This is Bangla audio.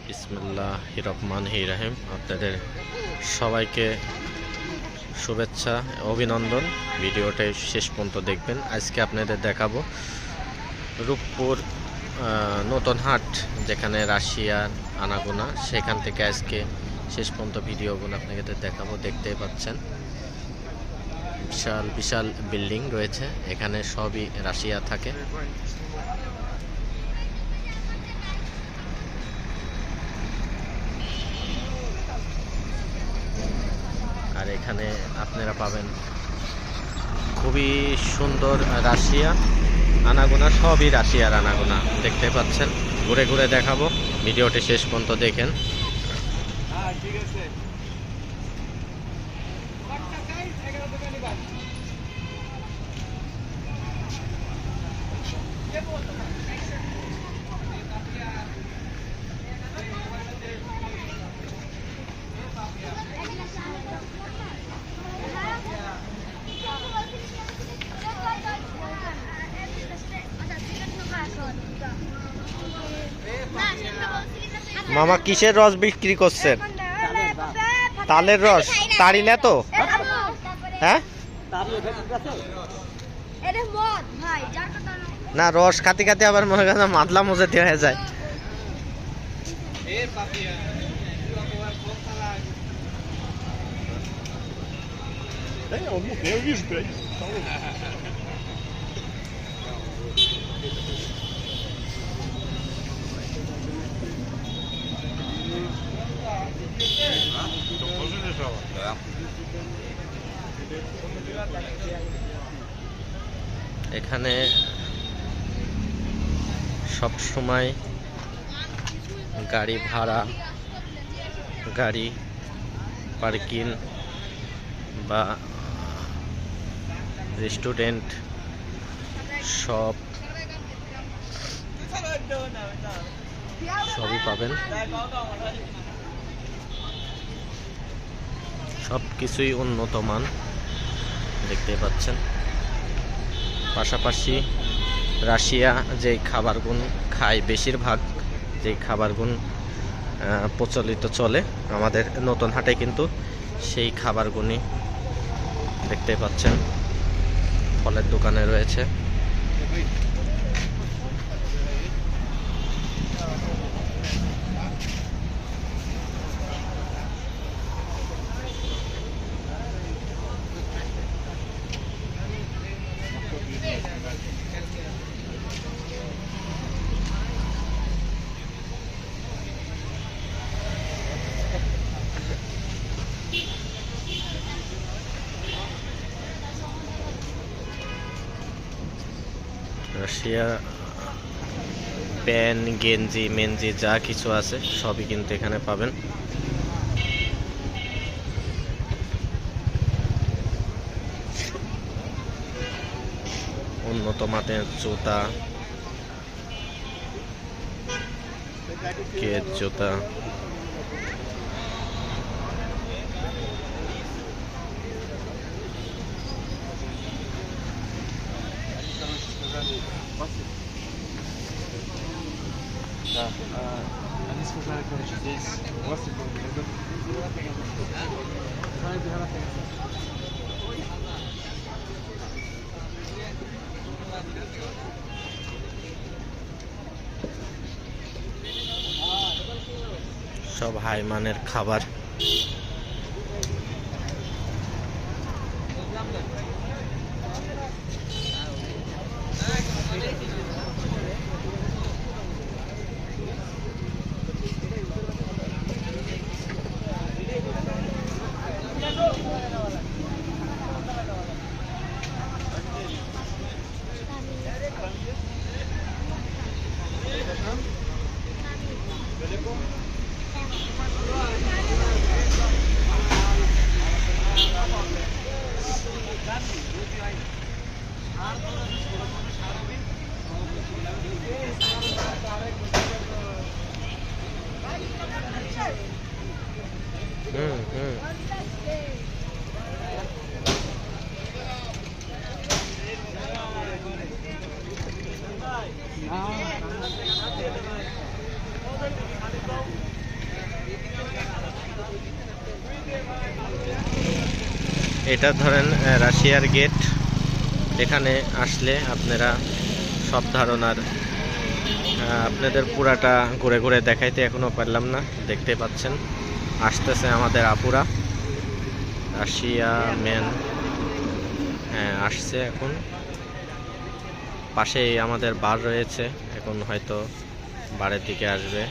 বিসমিল্লাহির রহমানির রহিম। আপনাদের সবাইকে শুভেচ্ছা, অভিনন্দন। ভিডিওটা শেষ পর্যন্ত দেখবেন। আজকে আপনাদের দেখাবো রূপপুর নতুন হাট, যেখানে রাশিয়ার আনাগোনা, সেখান থেকে আজকে শেষ পর্যন্ত ভিডিওগুলো আপনাদের দেখাবো। দেখতেই পাচ্ছেন বিশাল বিশাল বিল্ডিং রয়েছে, এখানে সবই রাশিয়া থাকে। আর এখানে আপনারা পাবেন খুবই সুন্দর রাশিয়া আনাগোনা, সবই রাশিয়ার আনাগোনা দেখতে পাচ্ছেন। ঘুরে ঘুরে দেখাবো, ভিডিওটি শেষ পর্যন্ত দেখেন। মামা কিসের রস বিক্রি করছেন? তালের রস। তারিলে তো, হ্যাঁ না, রস খাতে খাতে আবার মনে করেন মাতলা মজে দেওয়া যায়। এখানে সব সময় গাড়ি ভাড়া, গাড়ি পার্কিং বা রেস্টুরেন্ট সবই পাবেন। সব কিছুই উন্নত মান দেখতে পাচ্ছেন। পাশাপাশি রাশিয়া যে খাবারগুন খায়, বেশিরভাগ যে খাবারগুন প্রচলিত চলে আমাদের নতুন হাটে, কিন্তু সেই খাবারগুনি দেখতে পাচ্ছেন ফলের দোকানে রয়েছে। রাশিয়া প্যান্ট, গেঞ্জি, মেঞ্জি যা কিছু আছে সবই কিন্তু এখানে পাবেন। উন্নত মানের জুতা, কেট জুতা, Да, они сказали, короче, здесь гости будут. সব হাই মানের খাবার। এটা ধরেন রাশিয়ার গেট। এখানে আসলে আপনারা সব ধারণার আপনাদের পুরাটা ঘুরে ঘুরে দেখাইতে এখনো পারলাম না, দেখতে পাচ্ছেন আসতেছে আমাদের আপুরা। রাশিয়া মেন হ্যাঁ আসছে, এখন পাশেই আমাদের বার রয়েছে, এখন হয়তো বারের দিকে আসবে।